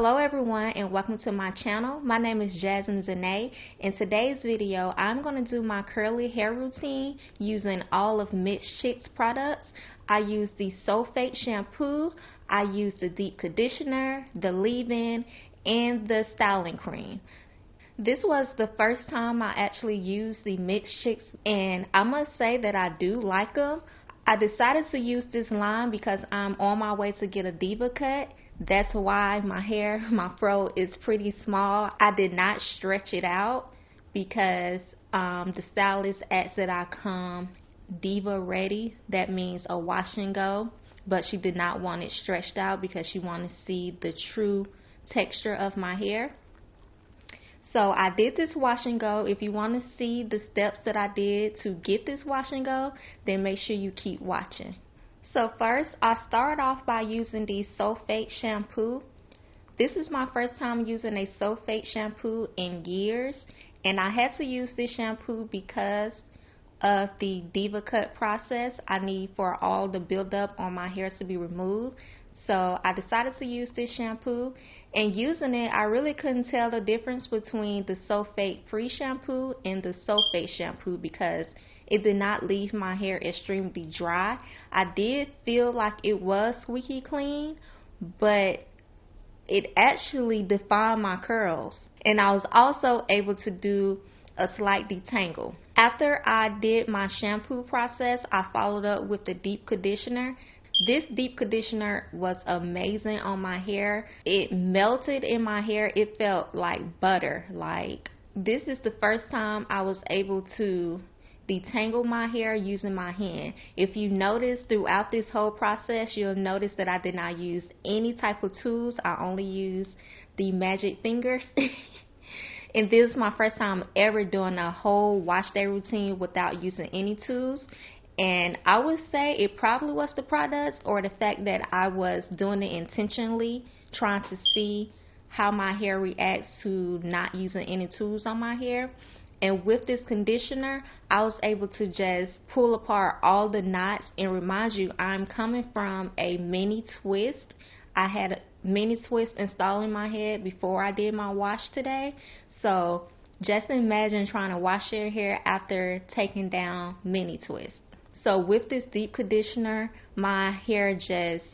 Hello everyone and welcome to my channel. My name is Jasmine Zena. In today's video, I'm going to do my curly hair routine using all of Mixed Chicks products. I use the Sulfate shampoo, I use the deep conditioner, the leave-in, and the styling cream. This was the first time I actually used the Mixed Chicks, and I must say that I do like them. I decided to use this line because I'm on my way to get a Deva Cut. That's why my fro is pretty small. I did not stretch it out because the stylist asked that I come Deva ready. That means a wash and go. But she did not want it stretched out because she wanted to see the true texture of my hair. So I did this wash and go. If you want to see the steps that I did to get this wash and go, then make sure you keep watching. So first, I started off by using the Sulfate shampoo. This is my first time using a Sulfate shampoo in years, and I had to use this shampoo because of the Deva Cut process. I need for all the buildup on my hair to be removed. So I decided to use this shampoo, and using it, I really couldn't tell the difference between the sulfate-free shampoo and the sulfate shampoo because it did not leave my hair extremely dry. I did feel like it was squeaky clean, but it actually defined my curls, and I was also able to do a slight detangle. After I did my shampoo process, I followed up with the deep conditioner. This deep conditioner was amazing on my hair. It melted in my hair. It felt like butter. Like, this is the first time I was able to detangle my hair using my hand. If you notice throughout this whole process, you'll notice that I did not use any type of tools. I only used the magic fingers. And this is my first time ever doing a whole wash day routine without using any tools. And I would say it probably was the products or the fact that I was doing it intentionally, trying to see how my hair reacts to not using any tools on my hair. And with this conditioner, I was able to just pull apart all the knots. And remind you, I'm coming from a mini twist. I had a mini twist installed in my head before I did my wash today. So just imagine trying to wash your hair after taking down mini twist. So with this deep conditioner, my hair just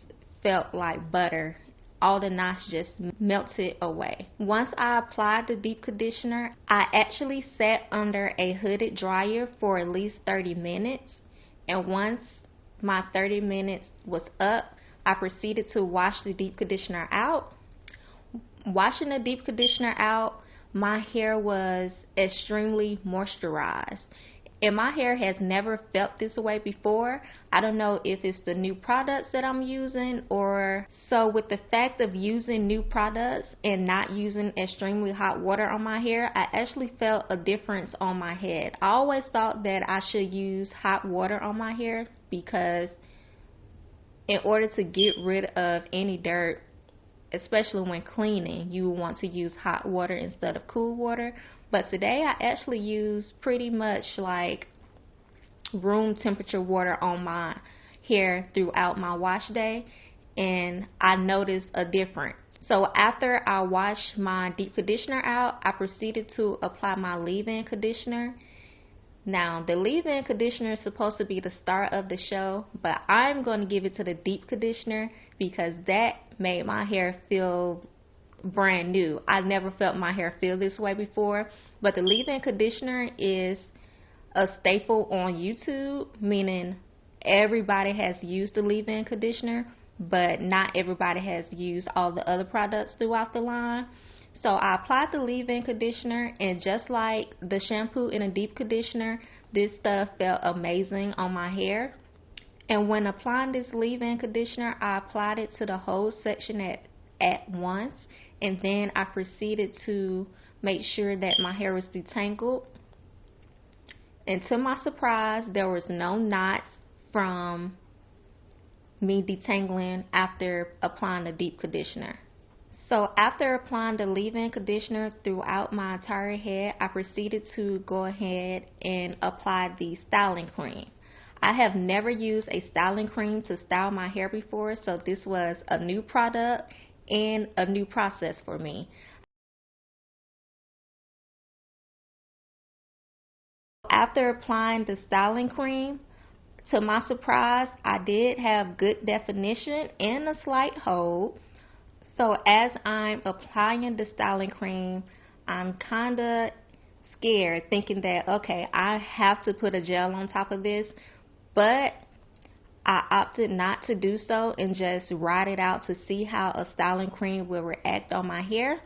felt like butter. All the knots just melted away. Once I applied the deep conditioner, I actually sat under a hooded dryer for at least 30 minutes. And once my 30 minutes was up, I proceeded to wash the deep conditioner out. Washing the deep conditioner out, my hair was extremely moisturized. And my hair has never felt this way before. I don't know if it's the new products that I'm using or so. With the fact of using new products and not using extremely hot water on my hair, I actually felt a difference on my head. I always thought that I should use hot water on my hair because in order to get rid of any dirt, especially when cleaning, you will want to use hot water instead of cool water. But today I actually use pretty much like room temperature water on my hair throughout my wash day, and I noticed a difference. So after I washed my deep conditioner out, I proceeded to apply my leave-in conditioner. Now the leave-in conditioner is supposed to be the start of the show, but I'm going to give it to the deep conditioner because that made my hair feel brand new. I never felt my hair feel this way before. But the leave-in conditioner is a staple on YouTube, meaning everybody has used the leave-in conditioner, but not everybody has used all the other products throughout the line. So I applied the leave-in conditioner, and just like the shampoo in a deep conditioner, this stuff felt amazing on my hair. And when applying this leave-in conditioner, I applied it to the whole section at once, and then I proceeded to make sure that my hair was detangled. And to my surprise, there was no knots from me detangling after applying the deep conditioner. So after applying the leave-in conditioner throughout my entire head, I proceeded to go ahead and apply the styling cream. I have never used a styling cream to style my hair before, so this was a new product, and a new process for me. After applying the styling cream, to my surprise, I did have good definition and a slight hold. So as I'm applying the styling cream, I'm kind of scared, thinking that, okay, I have to put a gel on top of this, but I opted not to do so and just ride it out to see how a styling cream will react on my hair.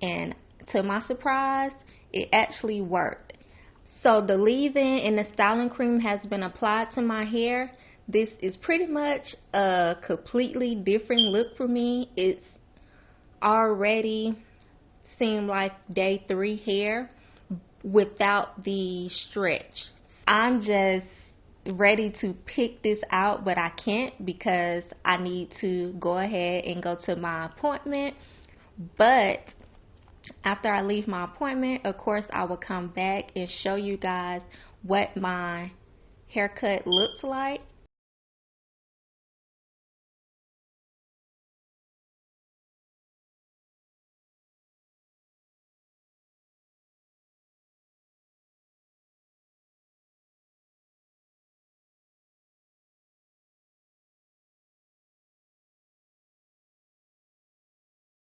And to my surprise, it actually worked. So the leave-in and the styling cream has been applied to my hair. This is pretty much a completely different look for me. It's already seemed like day 3 hair without the stretch. I'm just ready to pick this out, but I can't because I need to go ahead and go to my appointment. But after I leave my appointment, of course, I will come back and show you guys what my haircut looks like.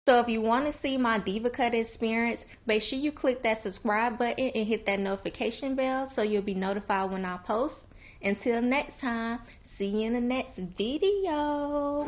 So if you want to see my Deva Cut experience, make sure you click that subscribe button and hit that notification bell so you'll be notified when I post. Until next time, see you in the next video.